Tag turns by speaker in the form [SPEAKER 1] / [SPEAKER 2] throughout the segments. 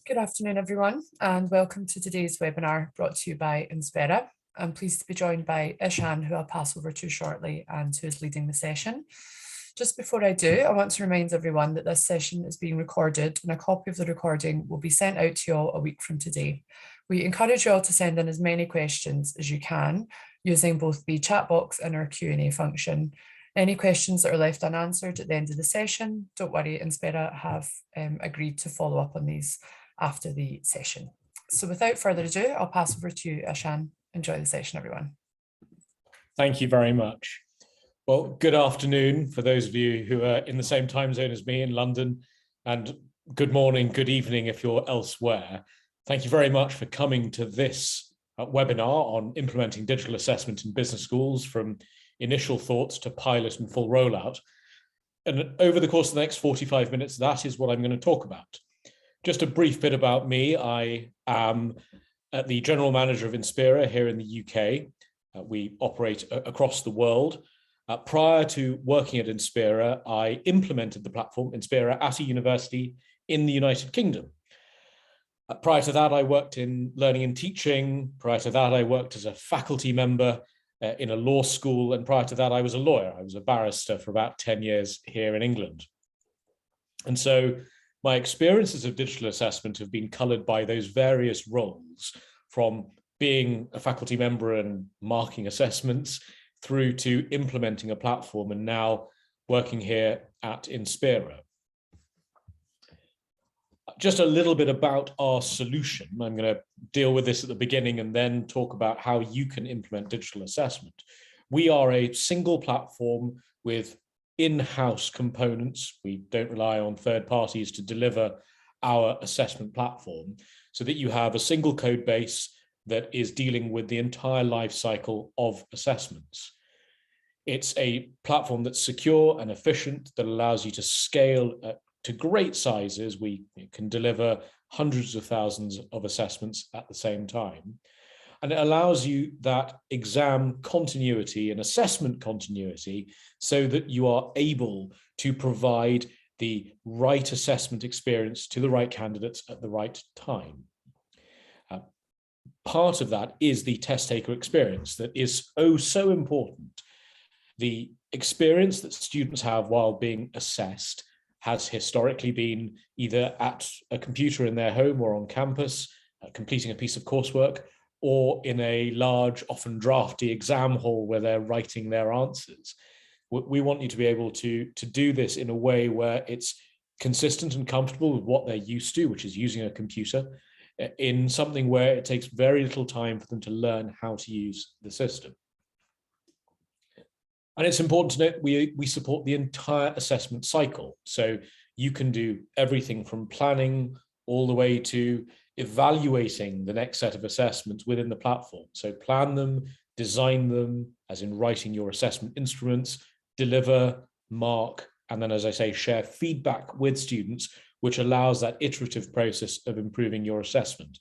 [SPEAKER 1] Good afternoon, everyone, and welcome to today's webinar brought to you by Inspera. I'm pleased to be joined by Ishan, who I'll pass over to shortly and who is leading the session. Just before I do, I want to remind everyone that this session is being recorded and a copy of the recording will be sent out to you all a week from today. We encourage you all to send in as many questions as you can using both the chat box and our Q&A function. Any questions that are left unanswered at the end of the session, don't worry, Inspera have agreed to follow up on these after the session. So without further ado, I'll pass over to you, Ishan. Enjoy the session, everyone.
[SPEAKER 2] Thank you very much. Well, good afternoon for those of you who are in the same time zone as me in London, and good morning, good evening if you're elsewhere. Thank you very much for coming to this webinar on implementing digital assessment in business schools, from initial thoughts to pilot and full rollout. And over the course of the next 45 minutes, that is what I'm going to talk about. Just a brief bit about me. I am the general manager of Inspera here in the UK. We operate across the world. Prior to working at Inspera, I implemented the platform Inspera at a university in the United Kingdom. Prior to that, I worked in learning and teaching. Prior to that, I worked as a faculty member in a law school. And prior to that, I was a lawyer. I was a barrister for about 10 years here in England. And so my experiences of digital assessment have been colored by those various roles, from being a faculty member and marking assessments through to implementing a platform and now working here at Inspera. Just a little bit about our solution. I'm going to deal with this at the beginning and then talk about how you can implement digital assessment. We are a single platform with in-house components. We don't rely on third parties to deliver our assessment platform, so that you have a single code base that is dealing with the entire life cycle of assessments. It's a platform that's secure and efficient, that allows you to scale to great sizes. We can deliver hundreds of thousands of assessments at the same time. And it allows you that exam continuity and assessment continuity so that you are able to provide the right assessment experience to the right candidates at the right time. Part of that is the test taker experience that is so important. The experience that students have while being assessed has historically been either at a computer in their home or on campus, completing a piece of coursework, or in a large, often drafty exam hall where they're writing their answers. We want you to be able to do this in a way where it's consistent and comfortable with what they're used to, which is using a computer, in something where it takes very little time for them to learn how to use the system. And it's important to note we support the entire assessment cycle. So you can do everything from planning all the way to evaluating the next set of assessments within the platform. So plan them, design them, as in writing your assessment instruments, deliver, mark, and then, as I say, share feedback with students, which allows that iterative process of improving your assessment.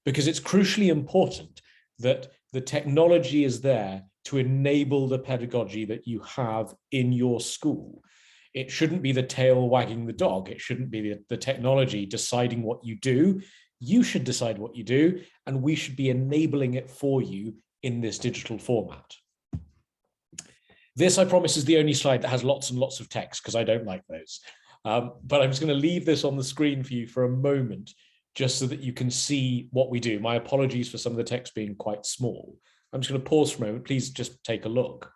[SPEAKER 2] Because it's crucially important that the technology is there to enable the pedagogy that you have in your school. It shouldn't be the tail wagging the dog. It shouldn't be the technology deciding what you do. You should decide what you do, and we should be enabling it for you in this digital format. This, I promise, is the only slide that has lots and lots of text, because I don't like those. But I'm just going to leave this on the screen for you for a moment, just so that you can see what we do. My apologies for some of the text being quite small. I'm just going to pause for a moment. Please just take a look.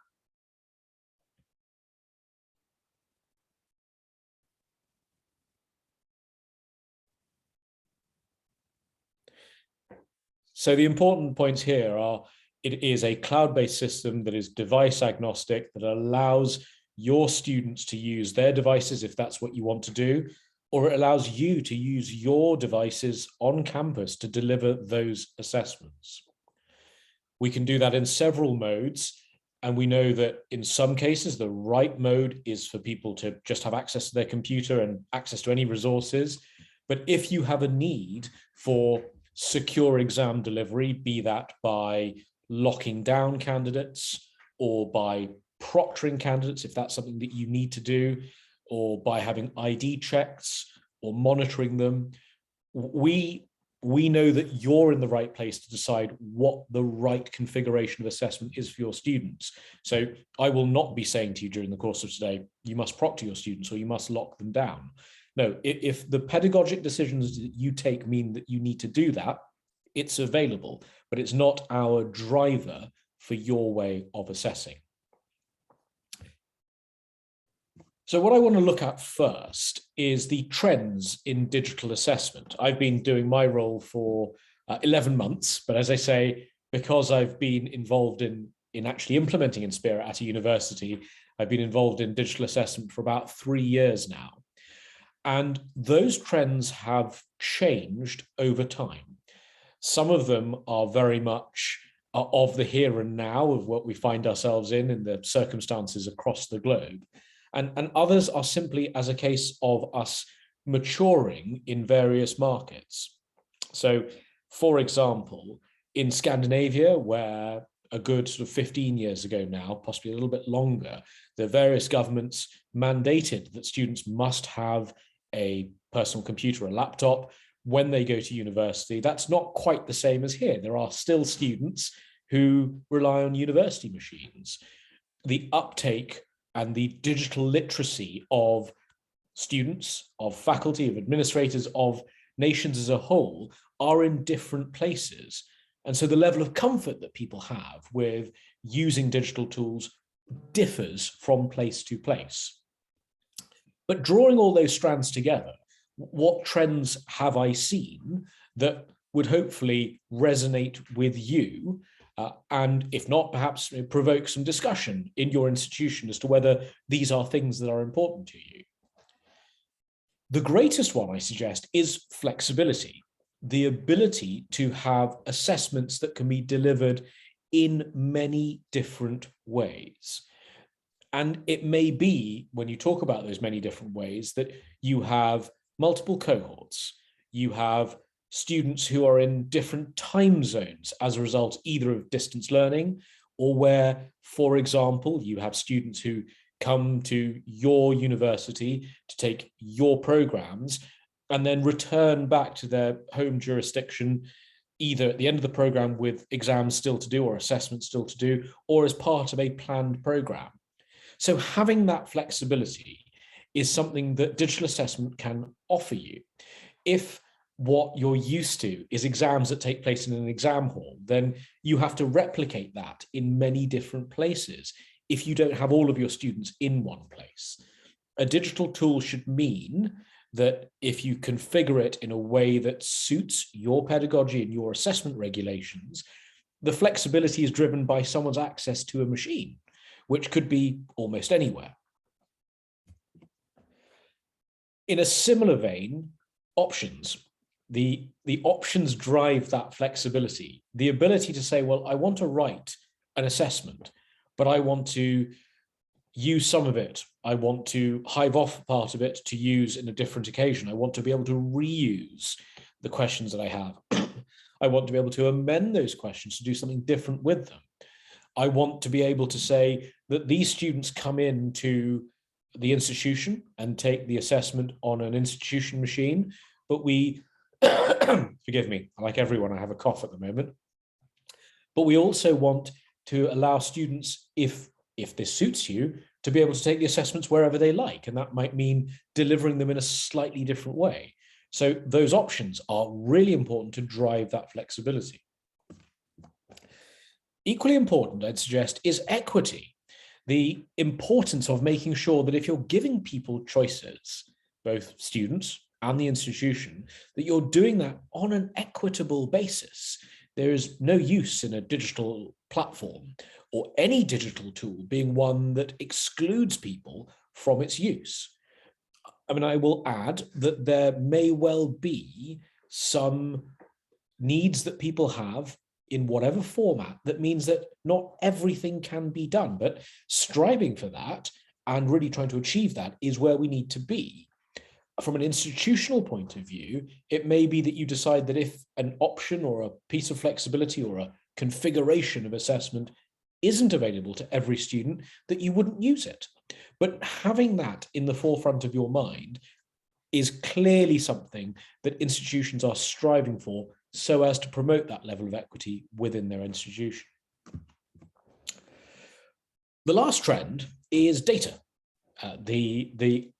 [SPEAKER 2] So the important points here are, it is a cloud-based system that is device agnostic, that allows your students to use their devices if that's what you want to do, or it allows you to use your devices on campus to deliver those assessments. We can do that in several modes, and we know that in some cases the right mode is for people to just have access to their computer and access to any resources. But if you have a need for secure exam delivery, be that by locking down candidates or by proctoring candidates, if that's something that you need to do, or by having ID checks or monitoring them, we know that you're in the right place to decide what the right configuration of assessment is for your students. So I will not be saying to you during the course of today, you must proctor your students or you must lock them down. No, if the pedagogic decisions that you take mean that you need to do that, it's available, but it's not our driver for your way of assessing. So what I want to look at first is the trends in digital assessment. I've been doing my role for 11 months, but as I say, because I've been involved in actually implementing Inspira at a university, I've been involved in digital assessment for about 3 years now. And those trends have changed over time. Some of them are very much of the here and now of what we find ourselves in the circumstances across the globe. And others are simply as a case of us maturing in various markets. So, for example, in Scandinavia, where a good sort of 15 years ago now, possibly a little bit longer, the various governments mandated that students must have a personal computer, a laptop, when they go to university. That's not quite the same as here. There are still students who rely on university machines. The uptake and the digital literacy of students, of faculty, of administrators, of nations as a whole are in different places. And so the level of comfort that people have with using digital tools differs from place to place. But drawing all those strands together, what trends have I seen that would hopefully resonate with you? And if not, perhaps provoke some discussion in your institution as to whether these are things that are important to you. The greatest one, I suggest, is flexibility, the ability to have assessments that can be delivered in many different ways. And it may be, when you talk about those many different ways, that you have multiple cohorts, you have students who are in different time zones as a result either of distance learning or where, for example, you have students who come to your university to take your programs and then return back to their home jurisdiction either at the end of the program with exams still to do or assessments still to do, or as part of a planned program. So having that flexibility is something that digital assessment can offer you. If what you're used to is exams that take place in an exam hall, then you have to replicate that in many different places if you don't have all of your students in one place. A digital tool should mean that if you configure it in a way that suits your pedagogy and your assessment regulations, the flexibility is driven by someone's access to a machine, which could be almost anywhere. In a similar vein, options. The options drive that flexibility, the ability to say, well, I want to write an assessment, but I want to use some of it. I want to hive off part of it to use in a different occasion. I want to be able to reuse the questions that I have. I want to be able to amend those questions to do something different with them. I want to be able to say that these students come into the institution and take the assessment on an institution machine, but we, forgive me, like everyone, I have a cough at the moment, but we also want to allow students, if this suits you, to be able to take the assessments wherever they like, and that might mean delivering them in a slightly different way. So those options are really important to drive that flexibility. Equally important, I'd suggest, is equity. The importance of making sure that if you're giving people choices, both students and the institution, that you're doing that on an equitable basis. There is no use in a digital platform or any digital tool being one that excludes people from its use. I mean, I will add that there may well be some needs that people have in whatever format that means that not everything can be done, but striving for that and really trying to achieve that is where we need to be. From an institutional point of view, it may be that you decide that if an option or a piece of flexibility or a configuration of assessment isn't available to every student, that you wouldn't use it. But having that in the forefront of your mind is clearly something that institutions are striving for so as to promote that level of equity within their institution. The last trend is data. The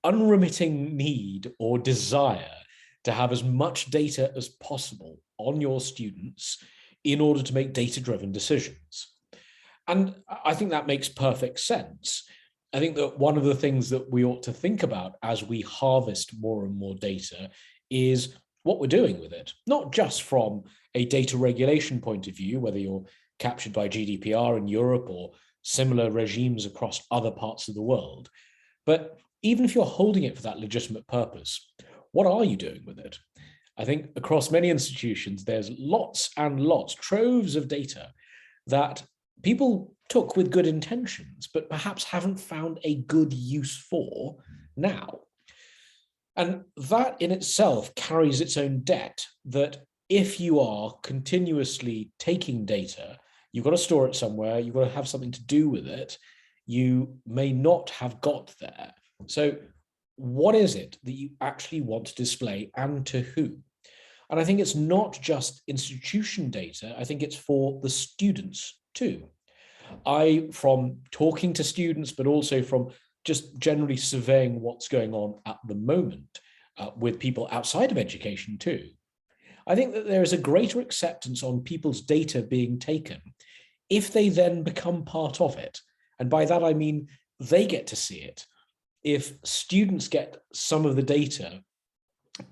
[SPEAKER 2] unremitting need or desire to have as much data as possible on your students in order to make data-driven decisions. And I think that makes perfect sense. I think that one of the things that we ought to think about as we harvest more and more data is what we're doing with it, not just from a data regulation point of view, whether you're captured by GDPR in Europe or similar regimes across other parts of the world, but even if you're holding it for that legitimate purpose, what are you doing with it? I think across many institutions, there's lots and lots, troves of data that people took with good intentions, but perhaps haven't found a good use for now. And that in itself carries its own debt, that if you are continuously taking data, you've got to store it somewhere, you've got to have something to do with it, you may not have got there. So what is it that you actually want to display and to who? And I think it's not just institution data, I think it's for the students too. From talking to students, but also from just generally surveying what's going on at the moment with people outside of education too, I think that there is a greater acceptance on people's data being taken if they then become part of it. And by that, I mean, they get to see it. If students get some of the data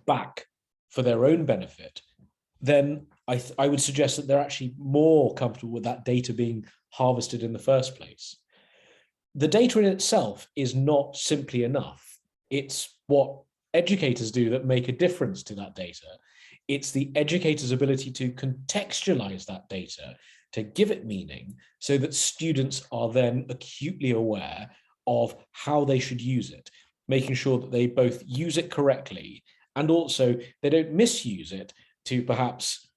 [SPEAKER 2] back for their own benefit, then I would suggest that they're actually more comfortable with that data being harvested in the first place. The data in itself is not simply enough. It's what educators do that make a difference to that data. It's the educator's ability to contextualize that data, to give it meaning, so that students are then acutely aware of how they should use it, making sure that they both use it correctly and also they don't misuse it to perhaps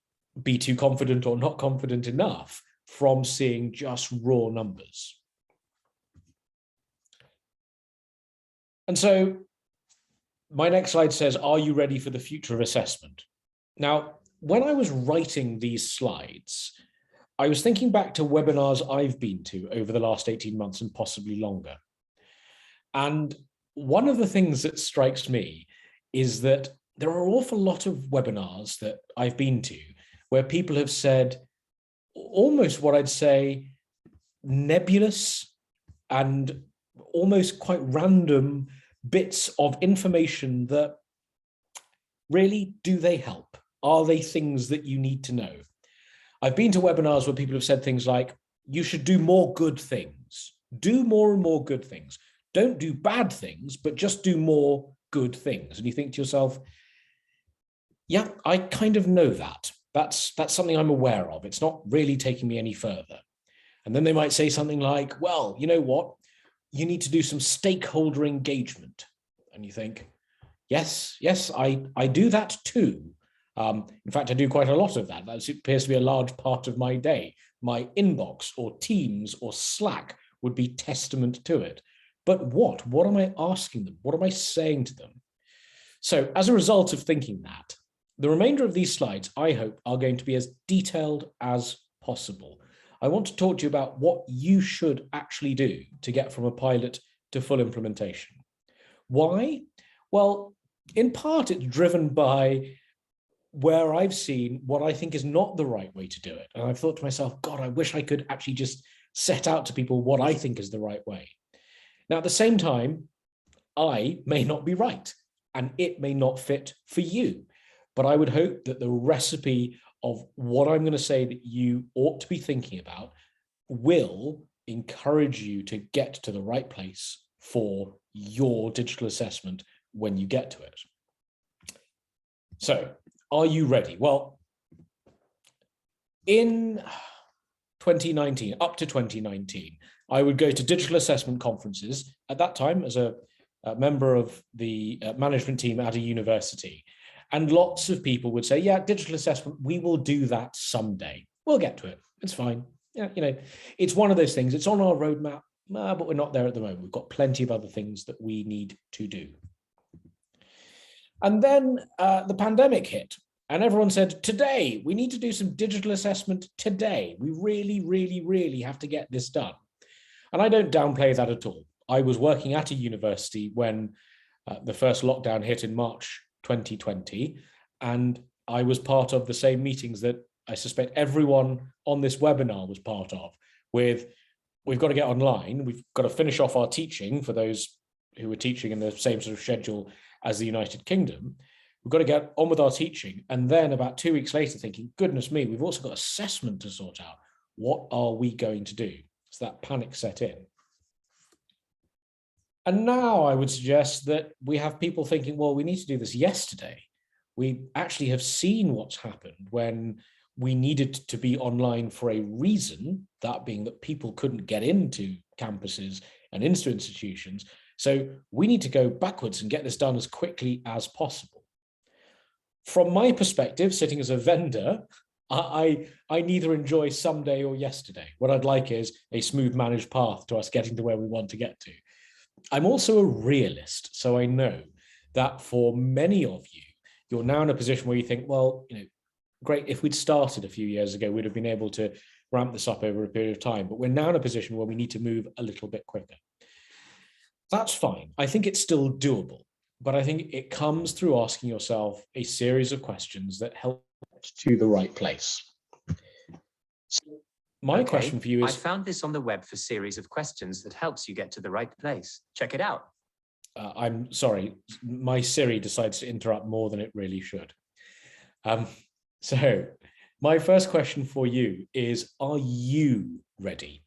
[SPEAKER 2] be too confident or not confident enough from seeing just raw numbers. And so my next slide says, are you ready for the future of assessment? Now, when I was writing these slides, I was thinking back to webinars I've been to over the last 18 months and possibly longer. And one of the things that strikes me is that there are an awful lot of webinars that I've been to where people have said almost what I'd say nebulous and almost quite random bits of information that really, do they help? Are they things that you need to know? I've been to webinars where people have said things like, you should do more good things. Do more and more good things. Don't do bad things, but just do more good things. And you think to yourself, yeah, I kind of know that. That's something I'm aware of. It's not really taking me any further. And then they might say something like, well, you know what? You need to do some stakeholder engagement. And you think, yes, I do that too. In fact, I do quite a lot of that. That appears to be a large part of my day. My inbox or Teams or Slack would be testament to it. But what? What am I asking them? What am I saying to them? So as a result of thinking that, the remainder of these slides, I hope, are going to be as detailed as possible. I want to talk to you about what you should actually do to get from a pilot to full implementation. Why? Well, in part, it's driven by where I've seen what I think is not the right way to do it. And I've thought to myself, God, I wish I could actually just set out to people what I think is the right way. Now, at the same time, I may not be right, and it may not fit for you. But I would hope that the recipe of what I'm going to say that you ought to be thinking about will encourage you to get to the right place for your digital assessment when you get to it. So, are you ready? Well, in 2019, up to 2019, I would go to digital assessment conferences at that time as a member of the management team at a university. And lots of people would say, yeah, digital assessment, we will do that someday. We'll get to it. It's fine. Yeah, you know, it's one of those things. It's on our roadmap, but we're not there at the moment. We've got plenty of other things that we need to do. And then the pandemic hit, and everyone said, today, we need to do some digital assessment today. We really, really, really have to get this done. And I don't downplay that at all. I was working at a university when the first lockdown hit in March 2020, and I was part of the same meetings that I suspect everyone on this webinar was part of, with we've got to get online, we've got to finish off our teaching for those who were teaching in the same sort of schedule as the United Kingdom. We've got to get on with our teaching. And then about 2 weeks later thinking, goodness me, we've also got assessment to sort out. What are we going to do? So that panic set in. And now I would suggest that we have people thinking, well, we need to do this yesterday. We actually have seen what's happened when we needed to be online for a reason, that being that people couldn't get into campuses and into institutions. So we need to go backwards and get this done as quickly as possible. From my perspective, sitting as a vendor, I neither enjoy someday or yesterday. What I'd like is a smooth managed path to us getting to where we want to get to. I'm also a realist, so I know that for many of you, you're now in a position where you think, well, great, if we'd started a few years ago, we'd have been able to ramp this up over a period of time, but we're now in a position where we need to move a little bit quicker. That's fine. I think it's still doable, but I think it comes through asking yourself a series of questions that help to the right place. So my question for you is...
[SPEAKER 3] I found this on the web for series of questions that helps you get to the right place. Check it out.
[SPEAKER 2] I'm sorry, my Siri decides to interrupt more than it really should. So my first question for you is, are you ready?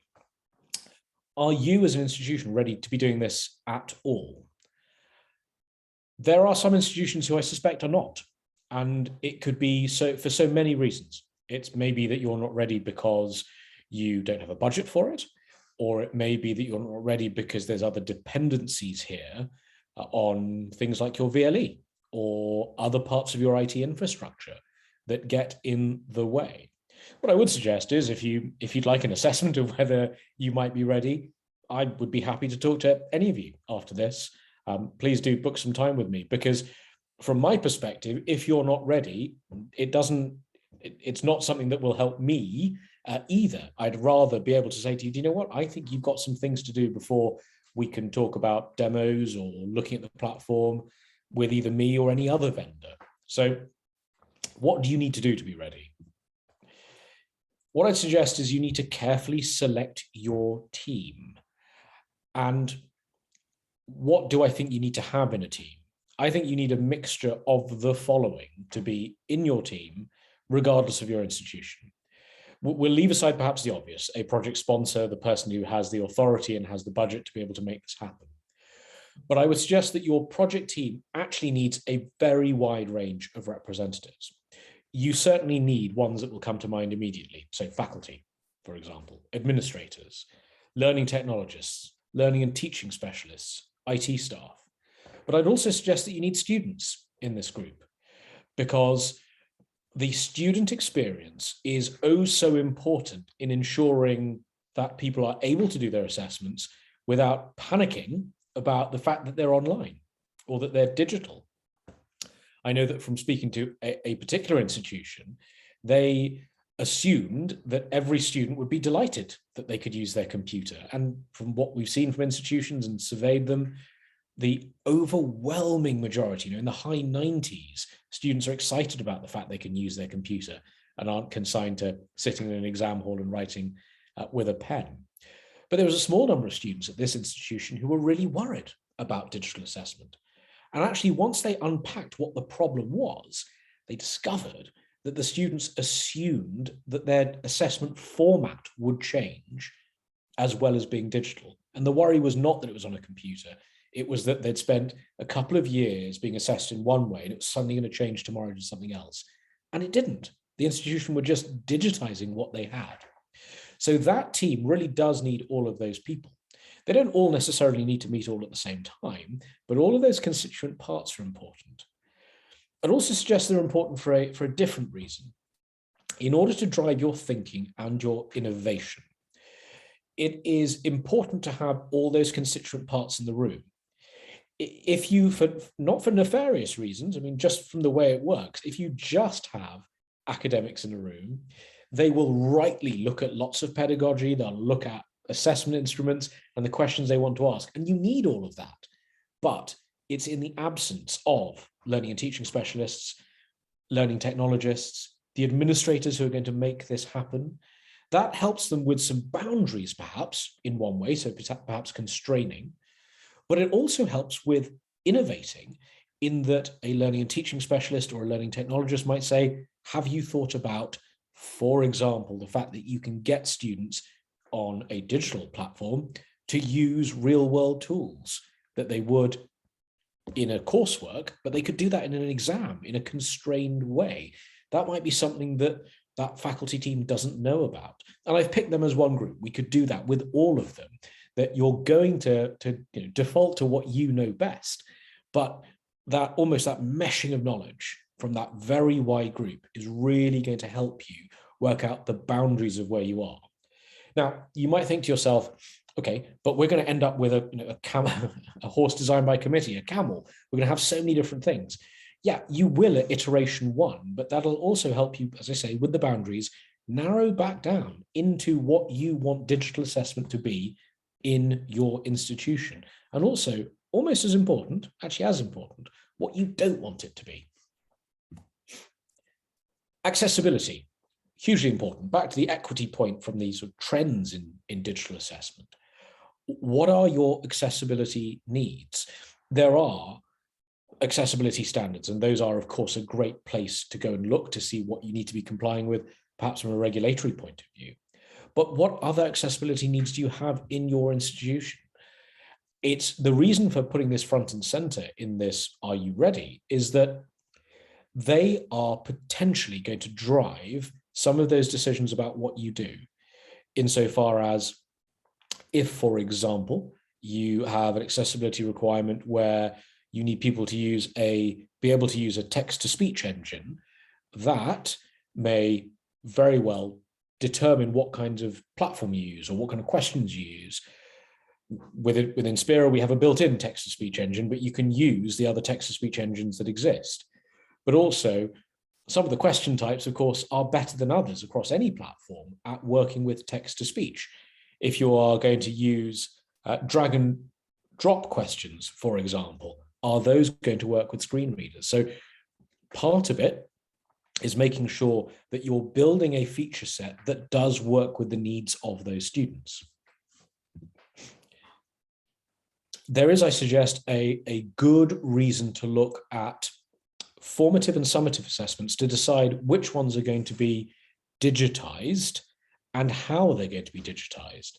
[SPEAKER 2] Are you as an institution ready to be doing this at all? There are some institutions who I suspect are not, and it could be so for so many reasons. It's maybe that you're not ready because you don't have a budget for it, or it may be that you're not ready because there's other dependencies here on things like your VLE or other parts of your IT infrastructure that get in the way. What I would suggest is if you'd like an assessment of whether you might be ready, I would be happy to talk to any of you after this. Please do book some time with me, because from my perspective, if you're not ready, it's not something that will help me either. I'd rather be able to say to you, do you know what? I think you've got some things to do before we can talk about demos or looking at the platform with either me or any other vendor. So what do you need to do to be ready? What I'd suggest is you need to carefully select your team. And what do I think you need to have in a team? I think you need a mixture of the following to be in your team, regardless of your institution. We'll leave aside perhaps the obvious, a project sponsor, the person who has the authority and has the budget to be able to make this happen. But I would suggest that your project team actually needs a very wide range of representatives. You certainly need ones that will come to mind immediately. So faculty, for example, administrators, learning technologists, learning and teaching specialists, IT staff. But I'd also suggest that you need students in this group, because the student experience is oh so important in ensuring that people are able to do their assessments without panicking about the fact that they're online or that they're digital. I know that from speaking to a particular institution, they assumed that every student would be delighted that they could use their computer. And from what we've seen from institutions and surveyed them, the overwhelming majority, in the high 90s, students are excited about the fact they can use their computer and aren't consigned to sitting in an exam hall and writing with a pen. But there was a small number of students at this institution who were really worried about digital assessment. And actually, once they unpacked what the problem was, they discovered that the students assumed that their assessment format would change as well as being digital. And the worry was not that it was on a computer. It was that they'd spent a couple of years being assessed in one way and it was suddenly going to change tomorrow to something else. And it didn't. The institution were just digitizing what they had. So that team really does need all of those people. They don't all necessarily need to meet all at the same time, but all of those constituent parts are important. I'd also suggest they're important for a different reason. In order to drive your thinking and your innovation, it is important to have all those constituent parts in the room. if you, not for nefarious reasons, I mean, just from the way it works, if you just have academics in a room, they will rightly look at lots of pedagogy, they'll look at assessment instruments and the questions they want to ask, and you need all of that. But it's in the absence of learning and teaching specialists, learning technologists, the administrators who are going to make this happen. That helps them with some boundaries, perhaps, in one way, so perhaps constraining, but it also helps with innovating in that a learning and teaching specialist or a learning technologist might say, have you thought about, for example, the fact that you can get students on a digital platform to use real world tools that they would in a coursework, but they could do that in an exam in a constrained way. That might be something that that faculty team doesn't know about. And I've picked them as one group. We could do that with all of them, that you're going to default to what you know best, but that almost that meshing of knowledge from that very wide group is really going to help you work out the boundaries of where you are. Now, you might think to yourself, okay, but we're going to end up with a horse designed by committee, a camel. We're going to have so many different things. Yeah, you will at iteration one, but that'll also help you, as I say, with the boundaries, narrow back down into what you want digital assessment to be in your institution. And also, almost as important, actually as important, what you don't want it to be. Accessibility, hugely important. Back to the equity point from these sort of trends in digital assessment. What are your accessibility needs? There are accessibility standards, and those are, of course, a great place to go and look to see what you need to be complying with, perhaps from a regulatory point of view. But what other accessibility needs do you have in your institution? It's the reason for putting this front and center in this Are You Ready? Is that they are potentially going to drive some of those decisions about what you do, insofar as if, for example, you have an accessibility requirement where you need people to be able to use a text-to-speech engine, that may very well determine what kinds of platform you use or what kind of questions you use. Within Spira, we have a built-in text-to-speech engine, but you can use the other text-to-speech engines that exist. But also, some of the question types, of course, are better than others across any platform at working with text-to-speech. If you are going to use drag and drop questions, for example, are those going to work with screen readers? So part of it is making sure that you're building a feature set that does work with the needs of those students. There is, I suggest, a good reason to look at formative and summative assessments to decide which ones are going to be digitized and how they're going to be digitized.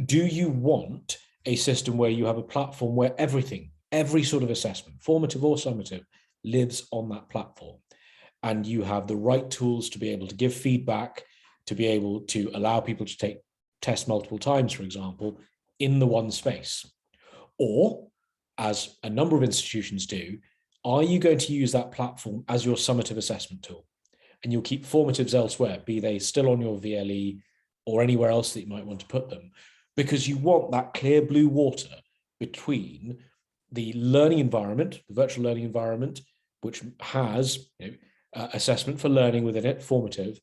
[SPEAKER 2] Do you want a system where you have a platform where every sort of assessment, formative or summative, lives on that platform, and you have the right tools to be able to give feedback, to be able to allow people to take tests multiple times, for example, in the one space? Or, as a number of institutions do, are you going to use that platform as your summative assessment tool? And you'll keep formatives elsewhere, be they still on your VLE or anywhere else that you might want to put them, because you want that clear blue water between the learning environment, the virtual learning environment, which has assessment for learning within it, formative,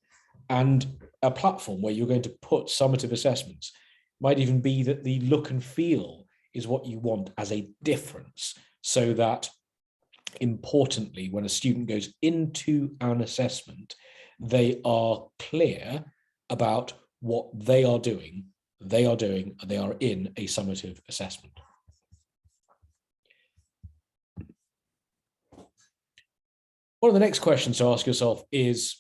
[SPEAKER 2] and a platform where you're going to put summative assessments. Might even be that the look and feel is what you want as a difference, so that importantly, when a student goes into an assessment, they are clear about what they are doing. They are in a summative assessment. One of the next questions to ask yourself is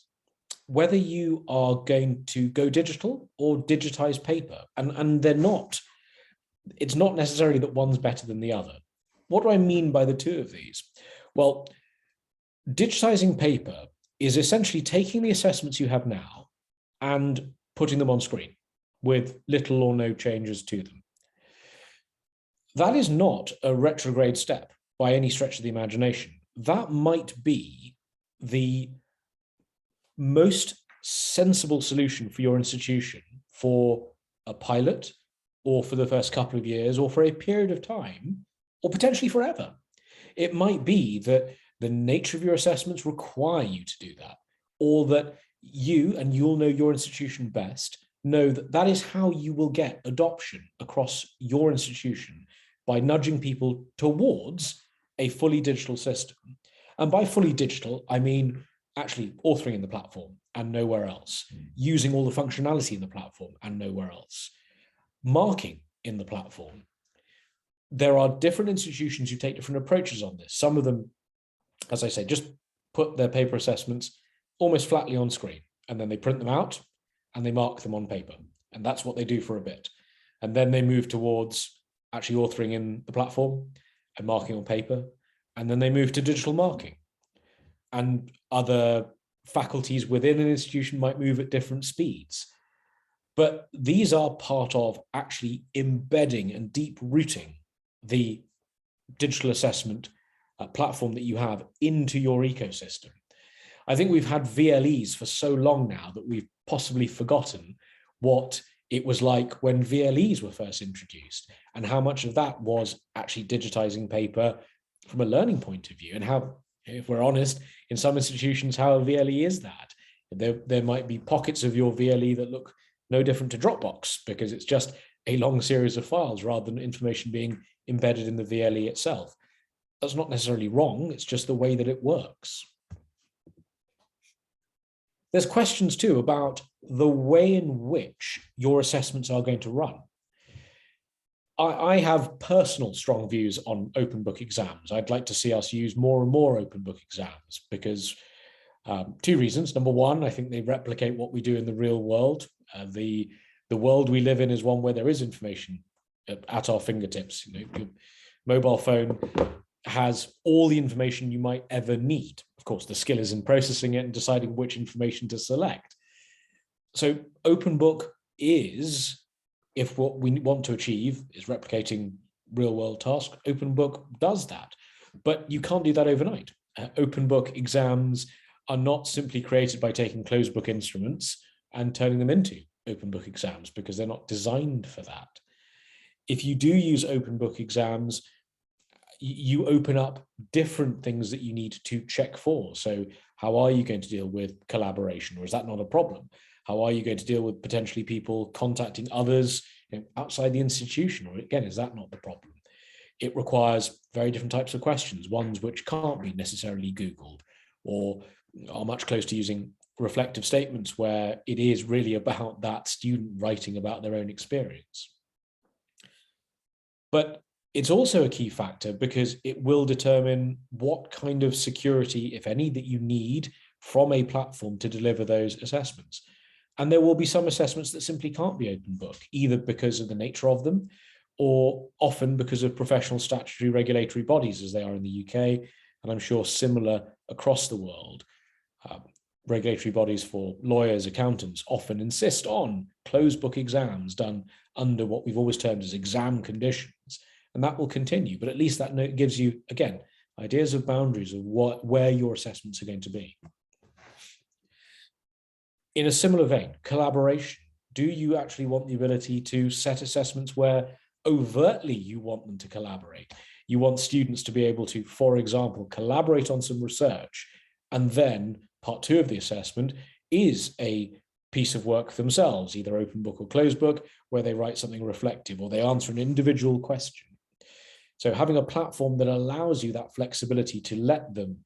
[SPEAKER 2] whether you are going to go digital or digitize paper. And they're not, it's not necessarily that one's better than the other. What do I mean by the two of these? Well, digitizing paper is essentially taking the assessments you have now and putting them on screen with little or no changes to them. That is not a retrograde step by any stretch of the imagination. That might be the most sensible solution for your institution for a pilot, or for the first couple of years, or for a period of time, or potentially forever. It might be that the nature of your assessments require you to do that, or that you, and you'll know your institution best, know that that is how you will get adoption across your institution, by nudging people towards a fully digital system. And by fully digital, I mean actually authoring in the platform and nowhere else, using all the functionality in the platform and nowhere else, marking in the platform. There are different institutions who take different approaches on this. Some of them, as I say, just put their paper assessments almost flatly on screen, and then they print them out and they mark them on paper. And that's what they do for a bit. And then they move towards actually authoring in the platform and marking on paper. And then they move to digital marking. And other faculties within an institution might move at different speeds. But these are part of actually embedding and deep rooting the digital assessment platform that you have into your ecosystem. I think we've had VLEs for so long now that we've possibly forgotten what it was like when VLEs were first introduced, and how much of that was actually digitizing paper from a learning point of view, and how, if we're honest, in some institutions, how a VLE is that. There might be pockets of your VLE that look no different to Dropbox, because it's just a long series of files rather than information being embedded in the VLE itself. That's not necessarily wrong, it's just the way that it works. There's questions too about the way in which your assessments are going to run. I have personal strong views on open book exams. I'd like to see us use more and more open book exams because two reasons. Number one, I think they replicate what we do in the real world. The world we live in is one where there is information at our fingertips. You know, your mobile phone has all the information you might ever need. Of course, the skill is in processing it and deciding which information to select. So open book is, if what we want to achieve is replicating real world tasks, open book does that. But you can't do that overnight. Open book exams are not simply created by taking closed book instruments and turning them into open book exams, because they're not designed for that. If you do use open book exams, you open up different things that you need to check for. So how are you going to deal with collaboration, or is that not a problem? How are you going to deal with potentially people contacting others outside the institution, or again, is that not the problem? It requires very different types of questions, ones which can't be necessarily Googled, or are much closer to using reflective statements where it is really about that student writing about their own experience. But it's also a key factor because it will determine what kind of security, if any, that you need from a platform to deliver those assessments. And there will be some assessments that simply can't be open book, either because of the nature of them, or often because of professional statutory regulatory bodies, as they are in the UK, and I'm sure similar across the world. Regulatory bodies for lawyers, accountants often insist on closed book exams done under what we've always termed as exam conditions. And that will continue, but at least that note gives you, again, ideas of boundaries of where your assessments are going to be. In a similar vein, collaboration. Do you actually want the ability to set assessments where overtly you want them to collaborate? You want students to be able to, for example, collaborate on some research, and then part two of the assessment is a piece of work themselves, either open book or closed book, where they write something reflective or they answer an individual question. So having a platform that allows you that flexibility to let them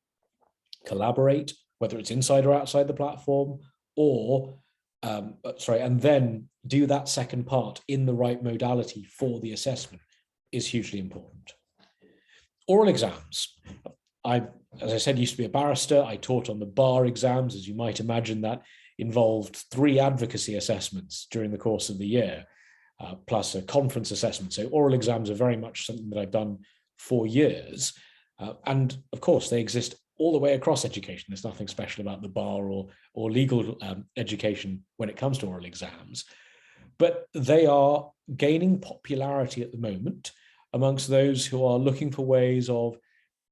[SPEAKER 2] collaborate, whether it's inside or outside the platform, or and then do that second part in the right modality for the assessment is hugely important. Oral exams. As I said, used to be a barrister. I taught on the bar exams. As you might imagine, that involved 3 advocacy assessments during the course of the year, plus a conference assessment. So oral exams are very much something that I've done for years. And of course, they exist all the way across education. There's nothing special about the bar or legal education when it comes to oral exams. But they are gaining popularity at the moment amongst those who are looking for ways of,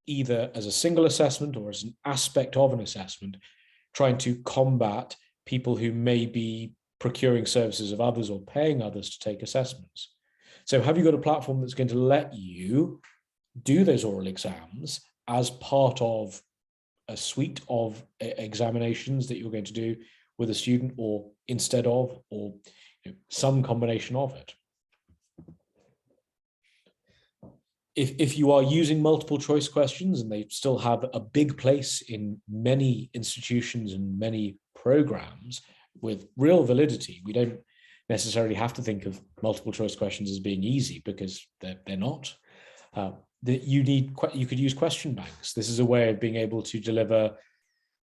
[SPEAKER 2] either as a single assessment or as an aspect of an assessment, trying to combat people who may be procuring services of others or paying others to take assessments. So have you got a platform that's going to let you do those oral exams as part of a suite of examinations that you're going to do with a student, or instead of, or some combination of it. If you are using multiple choice questions, and they still have a big place in many institutions and many programs with real validity, we don't necessarily have to think of multiple choice questions as being easy, because they're not. You could use question banks. This is a way of being able to deliver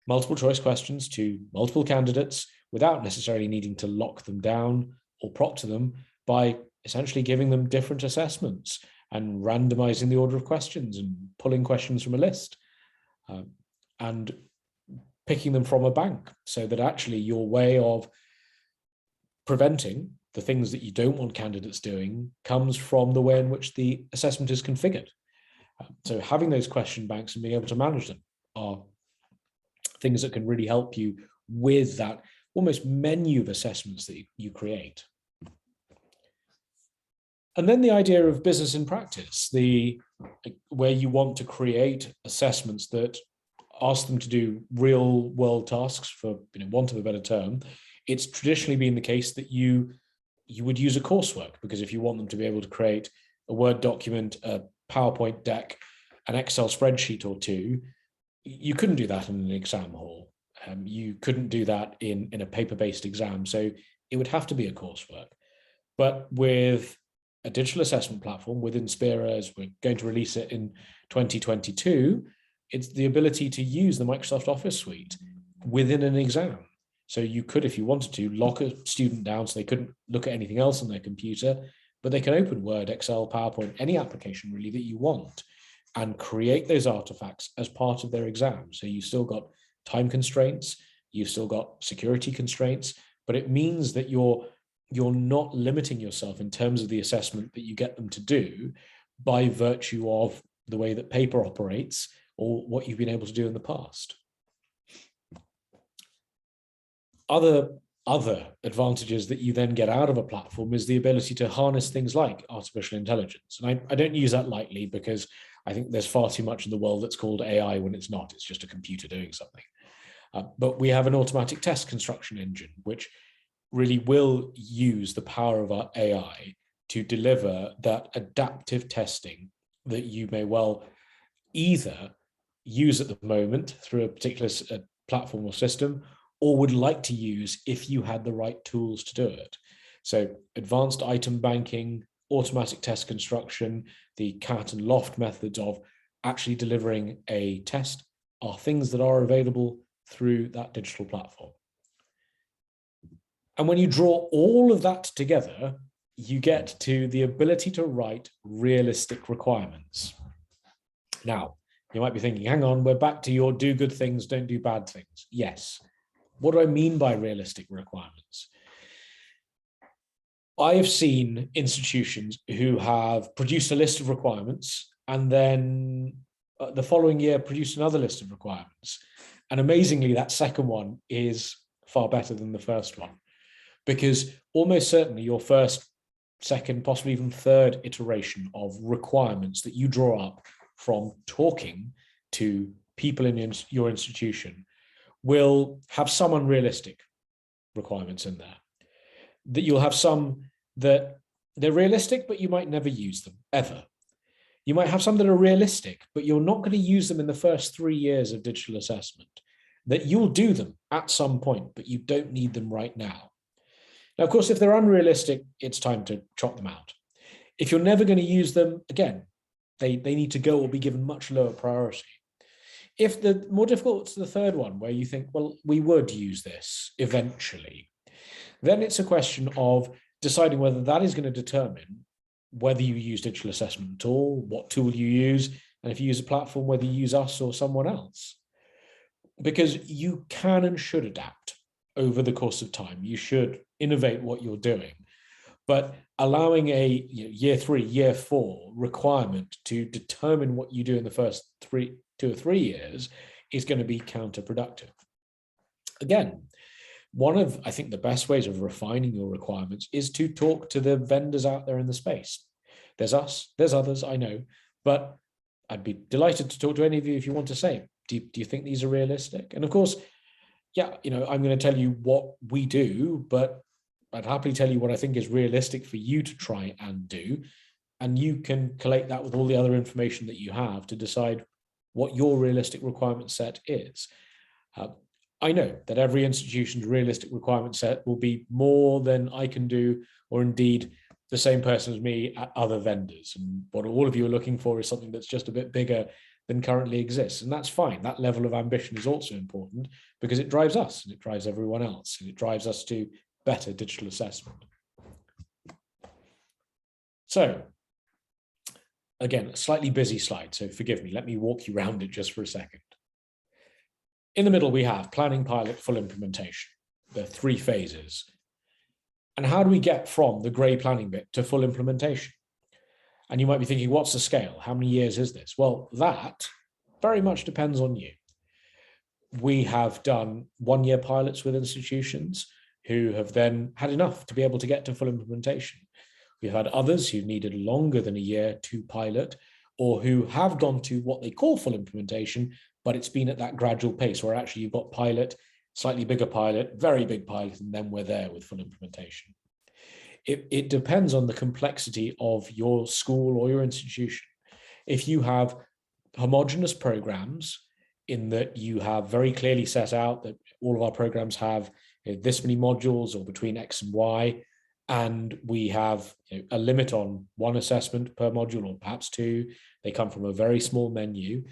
[SPEAKER 2] multiple choice questions to multiple candidates without necessarily needing to lock them down or proctor them, by essentially giving them different assessments and randomizing the order of questions and pulling questions from a list and picking them from a bank, so that actually your way of preventing the things that you don't want candidates doing comes from the way in which the assessment is configured. So having those question banks and being able to manage them are things that can really help you with that almost menu of assessments that you create. And then the idea of business in practice, where you want to create assessments that ask them to do real world tasks, for want of a better term. It's traditionally been the case that you would use a coursework, because if you want them to be able to create a Word document, a PowerPoint deck, an Excel spreadsheet or two, you couldn't do that in an exam hall. You couldn't do that in a paper-based exam. So it would have to be a coursework. But with a digital assessment platform within Inspira, as we're going to release it in 2022, it's the ability to use the Microsoft Office suite within an exam. So you could, if you wanted to, lock a student down so they couldn't look at anything else on their computer, but they can open Word, Excel, PowerPoint, any application really that you want, and create those artifacts as part of their exam. So you've still got time constraints, you've still got security constraints, but it means that you're not limiting yourself in terms of the assessment that you get them to do by virtue of the way that paper operates or what you've been able to do in the past. Other advantages that you then get out of a platform is the ability to harness things like artificial intelligence. And I don't use that lightly, because I think there's far too much in the world that's called AI when it's not. It's just a computer doing something. But we have an automatic test construction engine, which really will use the power of our AI to deliver that adaptive testing that you may well either use at the moment through a particular platform or system, or would like to use if you had the right tools to do it. So advanced item banking, automatic test construction, the cat and loft methods of actually delivering a test are things that are available through that digital platform. And when you draw all of that together, you get to the ability to write realistic requirements. Now, you might be thinking, hang on, we're back to your do good things, don't do bad things. Yes. What do I mean by realistic requirements? I have seen institutions who have produced a list of requirements and then the following year produced another list of requirements. And amazingly, that second one is far better than the first one, because almost certainly your first, second, possibly even third iteration of requirements that you draw up from talking to people in your institution will have some unrealistic requirements in there. That you'll have some that they're realistic, but you might never use them, ever. You might have some that are realistic, but you're not going to use them in the first 3 years of digital assessment. That you'll do them at some point, but you don't need them right now. Now, of course, if they're unrealistic, it's time to chop them out. If you're never going to use them, again, they need to go or be given much lower priority. If the more difficult is the third one, where you think, well, we would use this eventually, then it's a question of deciding whether that is going to determine whether you use digital assessment at all, what tool you use, and if you use a platform, whether you use us or someone else. Because you can and should adapt over the course of time. You should innovate what you're doing. But allowing a year 3, year 4 requirement to determine what you do in the first 2 or 3 years is going to be counterproductive. Again, one of, I think, the best ways of refining your requirements is to talk to the vendors out there in the space. There's us, there's others, I know, but I'd be delighted to talk to any of you if you want to say, do you think these are realistic? And of course, yeah, I'm going to tell you what we do, but I'd happily tell you what I think is realistic for you to try and do. And you can collate that with all the other information that you have to decide what your realistic requirement set is. I know that every institution's realistic requirement set will be more than I can do, or indeed the same person as me at other vendors. And what all of you are looking for is something that's just a bit bigger than currently exists. And that's fine. That level of ambition is also important because it drives us and it drives everyone else, and it drives us to better digital assessment. So again, a slightly busy slide, so forgive me. Let me walk you around it just for a second. In the middle, we have planning, pilot, full implementation. There are 3 phases. And how do we get from the grey planning bit to full implementation? And you might be thinking, what's the scale? How many years is this? Well, that very much depends on you. We have done 1-year pilots with institutions who have then had enough to be able to get to full implementation. We've had others who needed longer than a year to pilot, or who have gone to what they call full implementation, but it's been at that gradual pace where actually you've got pilot, slightly bigger pilot, very big pilot, and then we're there with full implementation. It depends on the complexity of your school or your institution. If you have homogeneous programs in that you have very clearly set out that all of our programs have this many modules or between X and Y, and we have a limit on 1 assessment per module or perhaps 2, they come from a very small menu,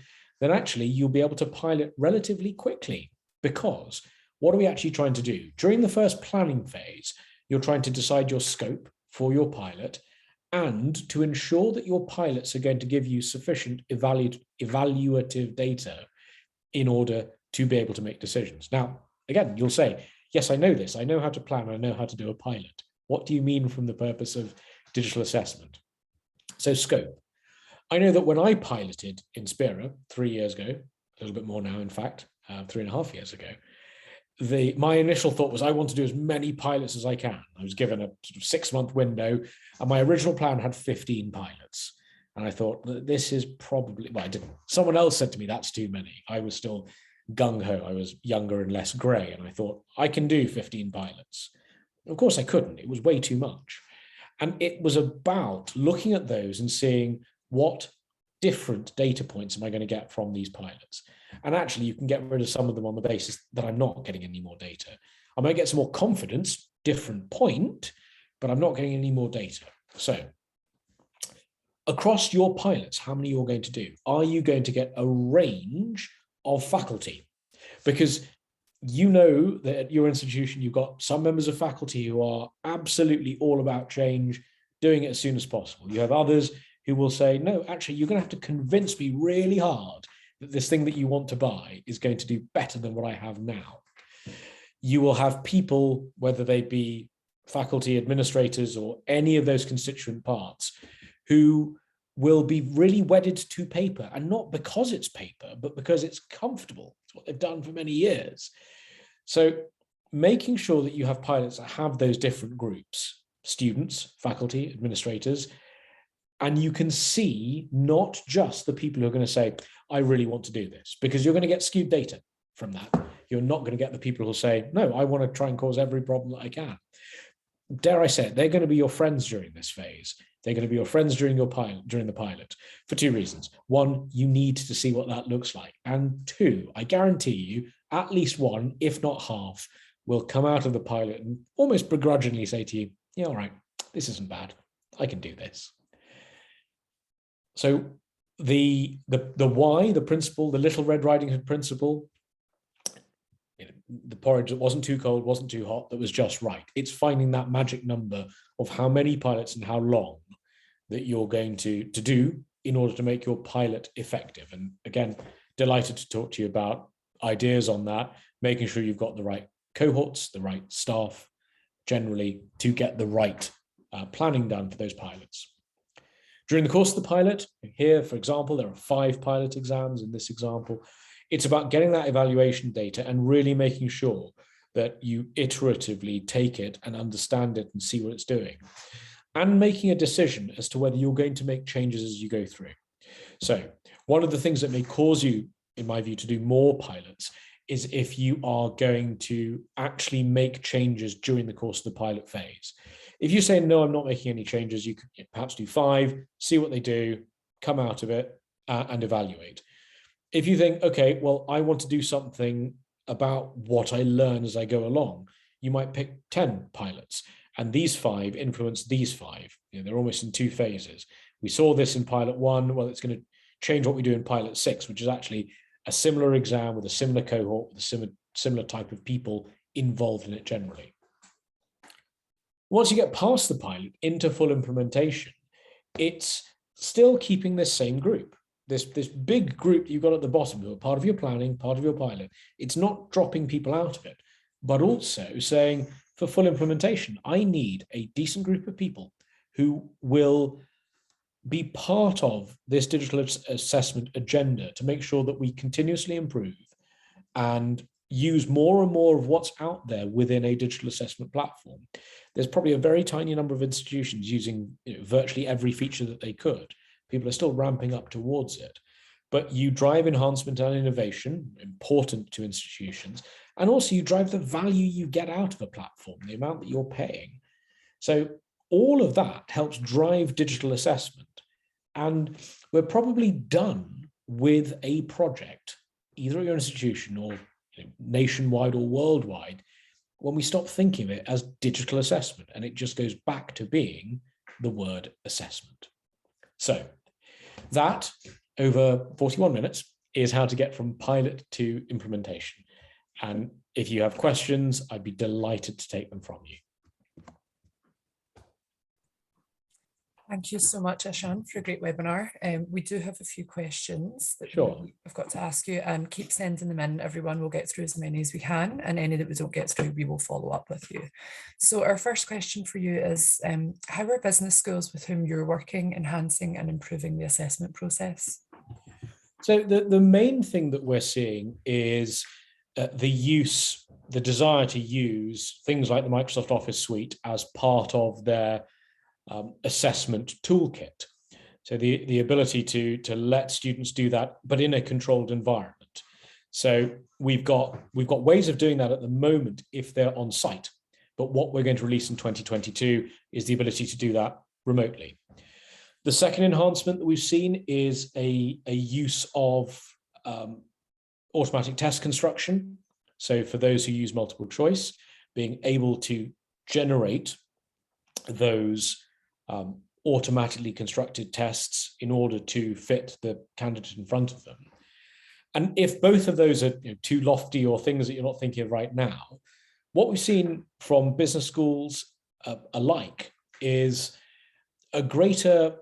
[SPEAKER 2] then actually you'll be able to pilot relatively quickly, because what are we actually trying to do? During the first planning phase, you're trying to decide your scope for your pilot and to ensure that your pilots are going to give you sufficient evaluative data in order to be able to make decisions. Now, again, you'll say, yes, I know this. I know how to plan. I know how to do a pilot. What do you mean from the purpose of digital assessment? So scope. I know that when I piloted Inspira 3 years ago, a little bit more now, in fact, 3.5 years ago, my initial thought was I want to do as many pilots as I can. I was given a sort of 6-month window, and my original plan had 15 pilots. And I thought, this is probably, well, I didn't. Someone else said to me, that's too many. I was still gung-ho. I was younger and less grey. And I thought, I can do 15 pilots. Of course, I couldn't. It was way too much. And it was about looking at those and seeing what different data points am I going to get from these pilots. And actually, you can get rid of some of them on the basis that I'm not getting any more data. I might get some more confidence, different point, but I'm not getting any more data. So across your pilots, how many you're going to do? Are you going to get a range of faculty? Because you know that at your institution, you've got some members of faculty who are absolutely all about change, doing it as soon as possible. You have others who will say, no, actually, you're going to have to convince me really hard that this thing that you want to buy is going to do better than what I have now. You will have people, whether they be faculty, administrators, or any of those constituent parts, who will be really wedded to paper, and not because it's paper, but because it's comfortable. It's what they've done for many years. So making sure that you have pilots that have those different groups, students, faculty, administrators, and you can see not just the people who are going to say, I really want to do this, because you're going to get skewed data from that. You're not going to get the people who say, no, I want to try and cause every problem that I can. Dare I say it, they're going to be your friends during this phase. They're going to be your friends during the pilot for 2 reasons. 1, you need to see what that looks like. And 2, I guarantee you, at least 1, if not half, will come out of the pilot and almost begrudgingly say to you, yeah, all right, this isn't bad. I can do this. So the why, the principle, the Little Red Riding Hood principle, the porridge that wasn't too cold, wasn't too hot, that was just right. It's finding that magic number of how many pilots and how long that you're going to do in order to make your pilot effective. And again, delighted to talk to you about ideas on that, making sure you've got the right cohorts, the right staff, generally, to get the right planning done for those pilots. During the course of the pilot, here, for example, there are 5 pilot exams in this example. It's about getting that evaluation data and really making sure that you iteratively take it and understand it and see what it's doing, and making a decision as to whether you're going to make changes as you go through. So One of the things that may cause you, in my view, to do more pilots is if you are going to actually make changes during the course of the pilot phase. If you say, no, I'm not making any changes, you could perhaps do 5, see what they do, come out of it and evaluate. If you think, okay, well, I want to do something about what I learn as I go along, you might pick 10 pilots, and these 5 influence these 5. They're almost in 2 phases. We saw this in pilot 1. Well, it's going to change what we do in pilot 6, which is actually a similar exam with a similar cohort, with a similar type of people involved in it generally. Once you get past the pilot into full implementation, it's still keeping this same group. This big group you've got at the bottom who are part of your planning, part of your pilot. It's not dropping people out of it, but also saying for full implementation, I need a decent group of people who will be part of this digital assessment agenda to make sure that we continuously improve and use more and more of what's out there within a digital assessment platform. There's probably a very tiny number of institutions using virtually every feature that they could. People are still ramping up towards it. But you drive enhancement and innovation, important to institutions, and also you drive the value you get out of a platform, the amount that you're paying. So all of that helps drive digital assessment. And we're probably done with a project, either at your institution or nationwide or worldwide, when we stop thinking of it as digital assessment, and it just goes back to being the word assessment. So that, over 41 minutes, is how to get from pilot to implementation. And if you have questions, I'd be delighted to take them from you.
[SPEAKER 1] Thank you so much, Ishan, for a great webinar. We do have a few questions that I've got to ask you, and keep sending them in. Everyone will get through as many as we can, and any that we don't get through, we will follow up with you. So our first question for you is, how are business schools with whom you're working enhancing and improving the assessment process?
[SPEAKER 2] So the main thing that we're seeing is the desire to use things like the Microsoft Office suite as part of their assessment toolkit. So the ability to let students do that, but in a controlled environment. So we've got ways of doing that at the moment if they're on site, but what we're going to release in 2022 is the ability to do that remotely. The second enhancement that we've seen is a use of automatic test construction. So for those who use multiple choice, being able to generate those automatically constructed tests in order to fit the candidate in front of them. And if both of those are too lofty or things that you're not thinking of right now, what we've seen from business schools alike is a greater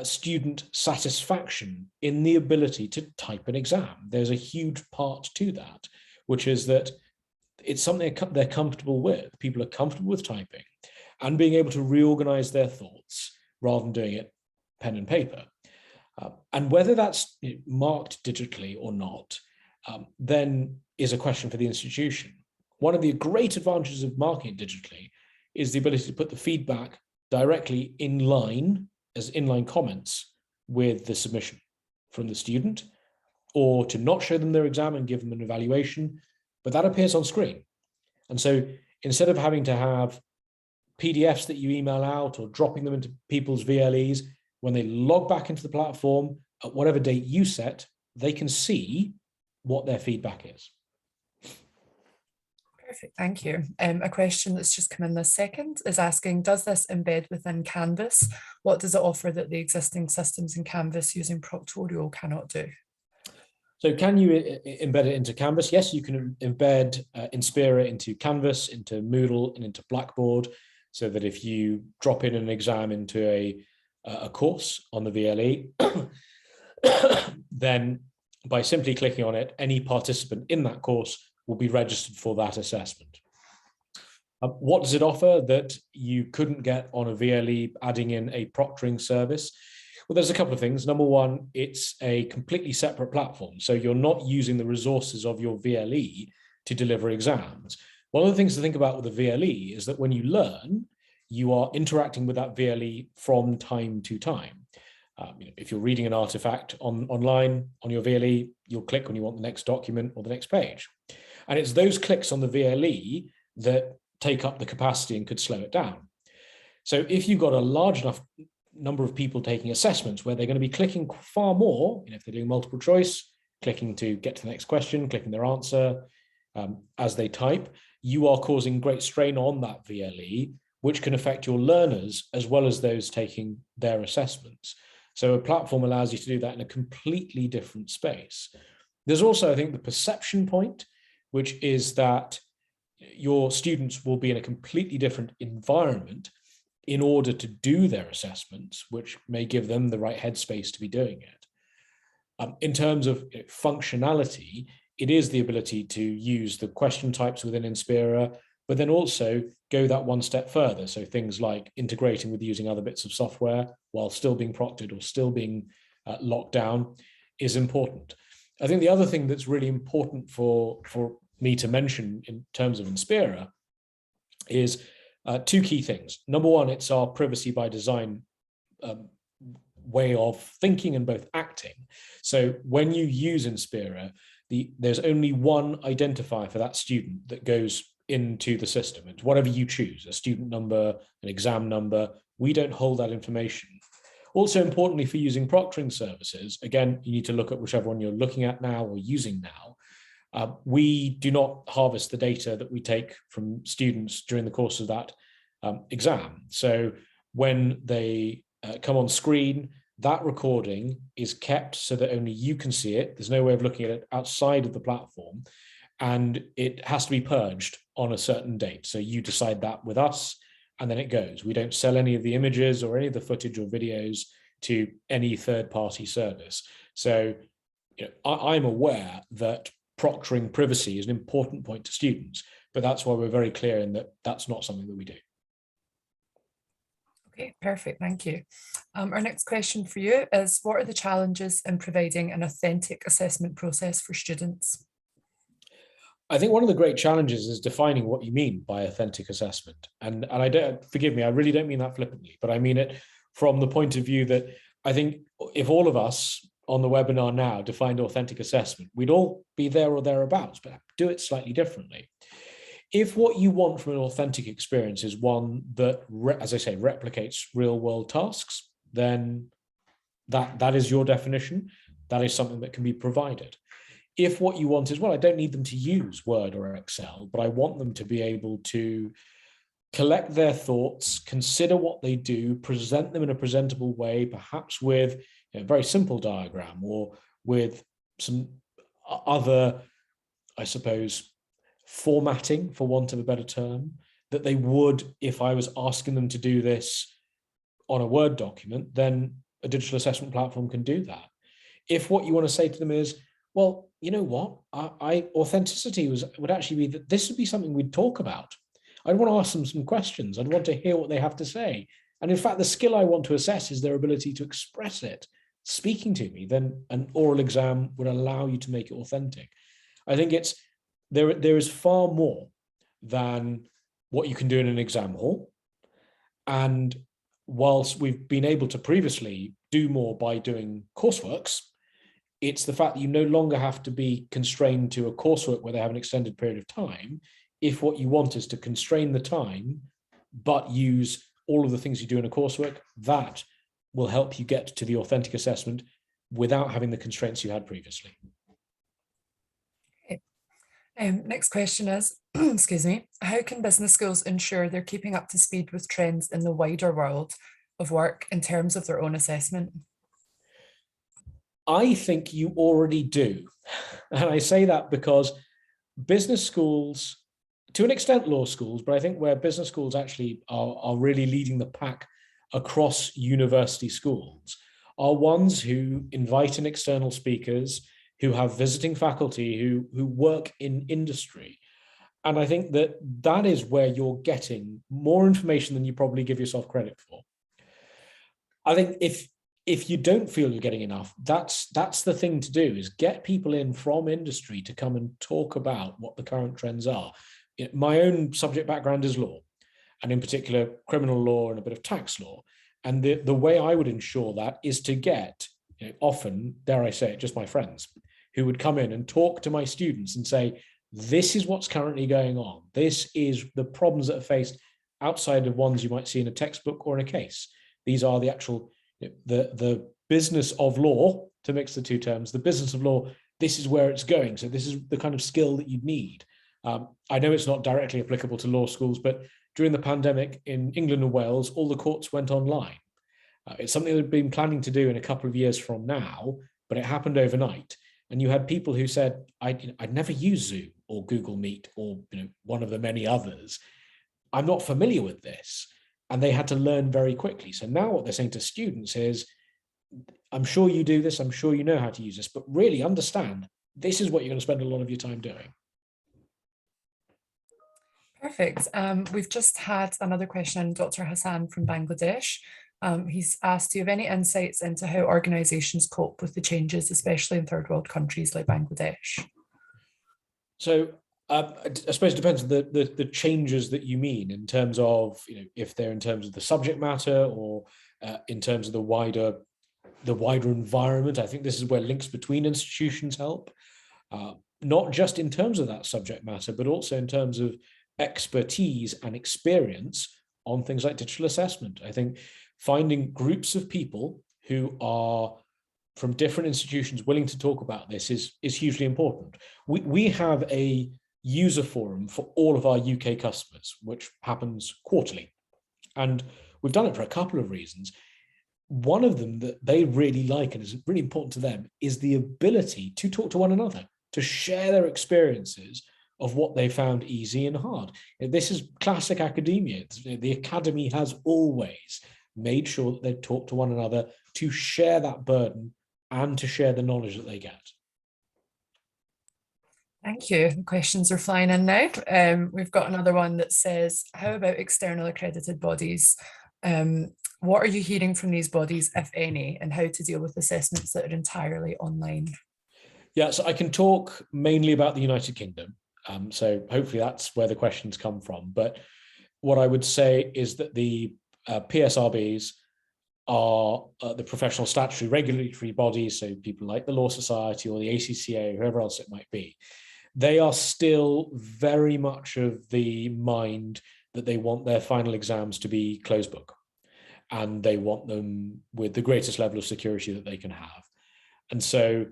[SPEAKER 2] student satisfaction in the ability to type an exam. There's a huge part to that, which is that it's something they're comfortable with. People are comfortable with typing and being able to reorganize their thoughts rather than doing it pen and paper. And whether that's marked digitally or not, then is a question for the institution. One of the great advantages of marking it digitally is the ability to put the feedback directly in line as inline comments with the submission from the student, or to not show them their exam and give them an evaluation, but that appears on screen. And so instead of having to have PDFs that you email out or dropping them into people's VLEs, when they log back into the platform at whatever date you set, they can see what their feedback is.
[SPEAKER 1] Perfect, thank you. A question that's just come in this second is asking, does this embed within Canvas? What does it offer that the existing systems in Canvas using Proctorio cannot do?
[SPEAKER 2] So can you embed it into Canvas? Yes, you can embed Inspira into Canvas, into Moodle, and into Blackboard, so that if you drop in an exam into a course on the VLE, then by simply clicking on it, any participant in that course will be registered for that assessment. What does it offer that you couldn't get on a VLE, adding in a proctoring service? Well, there's a couple of things. Number one, it's a completely separate platform. So you're not using the resources of your VLE to deliver exams. One of the things to think about with a VLE is that when you learn, you are interacting with that VLE from time to time. If you're reading an artifact online on your VLE, you'll click when you want the next document or the next page. And it's those clicks on the VLE that take up the capacity and could slow it down. So if you've got a large enough number of people taking assessments where they're going to be clicking far more, if they're doing multiple choice, clicking to get to the next question, clicking their answer as they type, you are causing great strain on that VLE, which can affect your learners as well as those taking their assessments. So a platform allows you to do that in a completely different space. There's also, I think, the perception point, which is that your students will be in a completely different environment in order to do their assessments, which may give them the right headspace to be doing it. In terms of functionality, it is the ability to use the question types within Inspira, but then also go that one step further. So things like integrating with using other bits of software while still being proctored or still being locked down is important. I think the other thing that's really important for me to mention in terms of Inspira is two key things. Number one, it's our privacy by design way of thinking and both acting. So when you use Inspira, there's only one identifier for that student that goes into the system. It's whatever you choose, a student number, an exam number. We don't hold that information. Also importantly, for using proctoring services, again, you need to look at whichever one you're looking at now or using now. We do not harvest the data that we take from students during the course of that exam. So when they come on screen, that recording is kept so that only you can see it. There's no way of looking at it outside of the platform, and it has to be purged on a certain date. So you decide that with us, and then it goes. We don't sell any of the images or any of the footage or videos to any third-party service. So I'm aware that proctoring privacy is an important point to students, but that's why we're very clear in that that's not something that we do.
[SPEAKER 1] Okay, perfect, thank you. Our next question for you is, what are the challenges in providing an authentic assessment process for students?
[SPEAKER 2] I think one of the great challenges is defining what you mean by authentic assessment. And I don't, forgive me, I really don't mean that flippantly, but I mean it from the point of view that I think if all of us on the webinar now defined authentic assessment, we'd all be there or thereabouts, but do it slightly differently. If what you want from an authentic experience is one that, as I say, replicates real world tasks, then that is your definition. That is something that can be provided. If what you want is, well, I don't need them to use Word or Excel, but I want them to be able to collect their thoughts, consider what they do, present them in a presentable way, perhaps with a very simple diagram or with some other, I suppose, formatting, for want of a better term, that they would if I was asking them to do this on a Word document, then a digital assessment platform can do that. If what you want to say to them is, well, you know what, authenticity would actually be that this would be something we'd talk about. I'd want to ask them some questions. I'd want to hear what they have to say. And in fact, the skill I want to assess is their ability to express it, speaking to me. Then an oral exam would allow you to make it authentic. I think there is far more than what you can do in an exam hall. And whilst we've been able to previously do more by doing courseworks, it's the fact that you no longer have to be constrained to a coursework where they have an extended period of time. If what you want is to constrain the time, but use all of the things you do in a coursework, that will help you get to the authentic assessment without having the constraints you had previously.
[SPEAKER 1] Okay. Next question is, excuse me, how can business schools ensure they're keeping up to speed with trends in the wider world of work in terms of their own assessment?
[SPEAKER 2] I think you already do. And I say that because business schools, to an extent law schools, but I think where business schools actually are really leading the pack across university schools, are ones who invite in external speakers, who have visiting faculty, who work in industry. And I think that is where you're getting more information than you probably give yourself credit for. I think if you don't feel you're getting enough, that's the thing to do, is get people in from industry to come and talk about what the current trends are. My own subject background is law, and in particular criminal law and a bit of tax law. And the way I would ensure that is to get, often, dare I say it, just my friends who would come in and talk to my students and say, this is what's currently going on. This is the problems that are faced outside of ones you might see in a textbook or in a case. These are the actual, the business of law, to mix the two terms, the business of law, this is where it's going. So this is the kind of skill that you'd need. I know it's not directly applicable to law schools, but during the pandemic in England and Wales, all the courts went online. It's something they've been planning to do in a couple of years from now, but it happened overnight. And you had people who said, I'd never used Zoom or Google Meet or one of the many others. I'm not familiar with this. And they had to learn very quickly. So now what they're saying to students is, I'm sure you do this, I'm sure you know how to use this, but really understand this is what you're going to spend a lot of your time doing.
[SPEAKER 1] Perfect. We've just had another question, Dr. Hassan from Bangladesh. He's asked, do you have any insights into how organizations cope with the changes, especially in third world countries like Bangladesh?
[SPEAKER 2] So I suppose it depends on the changes that you mean in terms of, if they're in terms of the subject matter or in terms of the wider environment. I think this is where links between institutions help, not just in terms of that subject matter, but also in terms of expertise and experience on things like digital assessment. I think finding groups of people who are from different institutions willing to talk about this is hugely important. We have a user forum for all of our UK customers, which happens quarterly. And we've done it for a couple of reasons. One of them that they really like and is really important to them is the ability to talk to one another, to share their experiences of what they found easy and hard. This is classic academia. The academy has always made sure that they talk to one another to share that burden and to share the knowledge that they get.
[SPEAKER 1] Thank you. The questions are flying in now. We've got another one that says, how about external accredited bodies? What are you hearing from these bodies, if any, and how to deal with assessments that are entirely online?
[SPEAKER 2] Yeah, so I can talk mainly about the United Kingdom. So hopefully that's where the questions come from. But what I would say is that the PSRBs are the professional statutory regulatory bodies, so people like the Law Society or the ACCA, whoever else it might be. They are still very much of the mind that they want their final exams to be closed book, and they want them with the greatest level of security that they can have. And so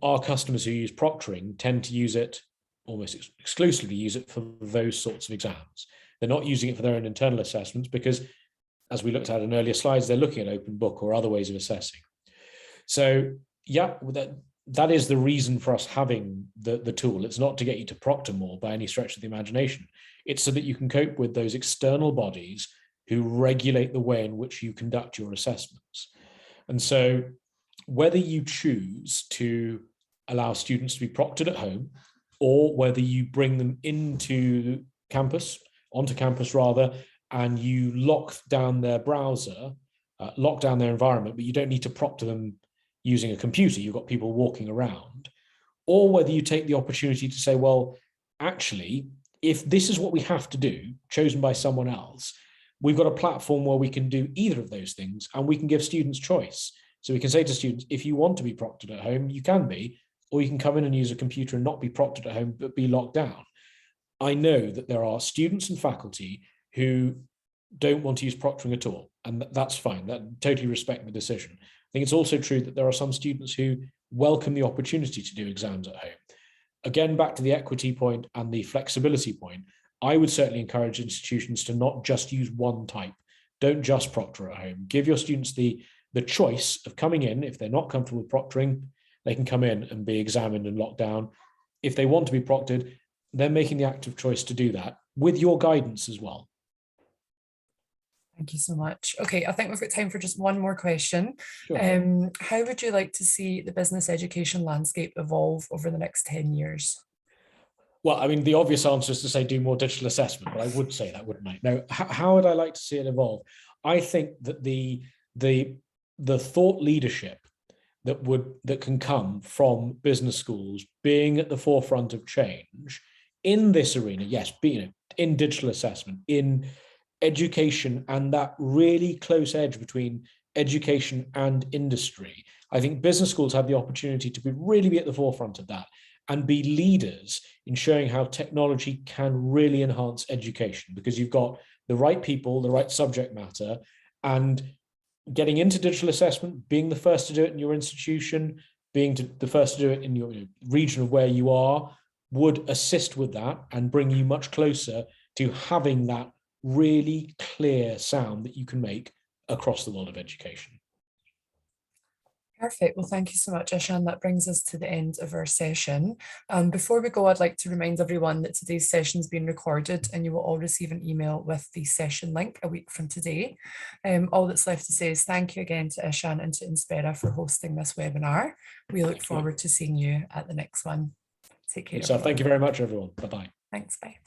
[SPEAKER 2] our customers who use proctoring tend to use it, almost exclusively use it for those sorts of exams. They're not using it for their own internal assessments because, as we looked at in earlier slides, they're looking at open book or other ways of assessing. So yeah, that is the reason for us having the tool. It's not to get you to proctor more by any stretch of the imagination. It's so that you can cope with those external bodies who regulate the way in which you conduct your assessments. And so whether you choose to allow students to be proctored at home, or whether you bring them onto campus rather, and you lock down their browser, lock down their environment, but you don't need to proctor them using a computer, you've got people walking around, or whether you take the opportunity to say, well, actually, if this is what we have to do, chosen by someone else, we've got a platform where we can do either of those things, and we can give students choice. So we can say to students, if you want to be proctored at home, you can be, or you can come in and use a computer and not be proctored at home, but be locked down. I know that there are students and faculty who don't want to use proctoring at all, and that's fine. That totally respect the decision. I think it's also true that there are some students who welcome the opportunity to do exams at home. Again, back to the equity point and the flexibility point, I would certainly encourage institutions to not just use one type. Don't just proctor at home. Give your students the choice of coming in. If they're not comfortable with proctoring, they can come in and be examined and locked down. If they want to be proctored, they're making the active choice to do that with your guidance as well.
[SPEAKER 1] Thank you so much. Okay, I think we've got time for just one more question.
[SPEAKER 2] Sure.
[SPEAKER 1] How would you like to see the business education landscape evolve over the next 10 years?
[SPEAKER 2] Well, I mean, the obvious answer is to say do more digital assessment, but I would say that, wouldn't I? No, how would I like to see it evolve? I think that the thought leadership that can come from business schools being at the forefront of change in this arena, yes, in digital assessment, in education and that really close edge between education and industry. I think business schools have the opportunity to really be at the forefront of that and be leaders in showing how technology can really enhance education, because you've got the right people, the right subject matter, and getting into digital assessment, being the first to do it in your institution, being the first to do it in your region of where you are, would assist with that and bring you much closer to having that really clear sound that you can make across the world of education.
[SPEAKER 1] Perfect. Well, thank you so much, Ishan. That brings us to the end of our session. Before we go, I'd like to remind everyone that today's session has been recorded and you will all receive an email with the session link a week from today. All that's left to say is thank you again to Ishan and to Inspera for hosting this webinar. We look forward to seeing you at the next one. Take care.
[SPEAKER 2] So thank you very much, everyone. Bye-bye.
[SPEAKER 1] Thanks. Bye.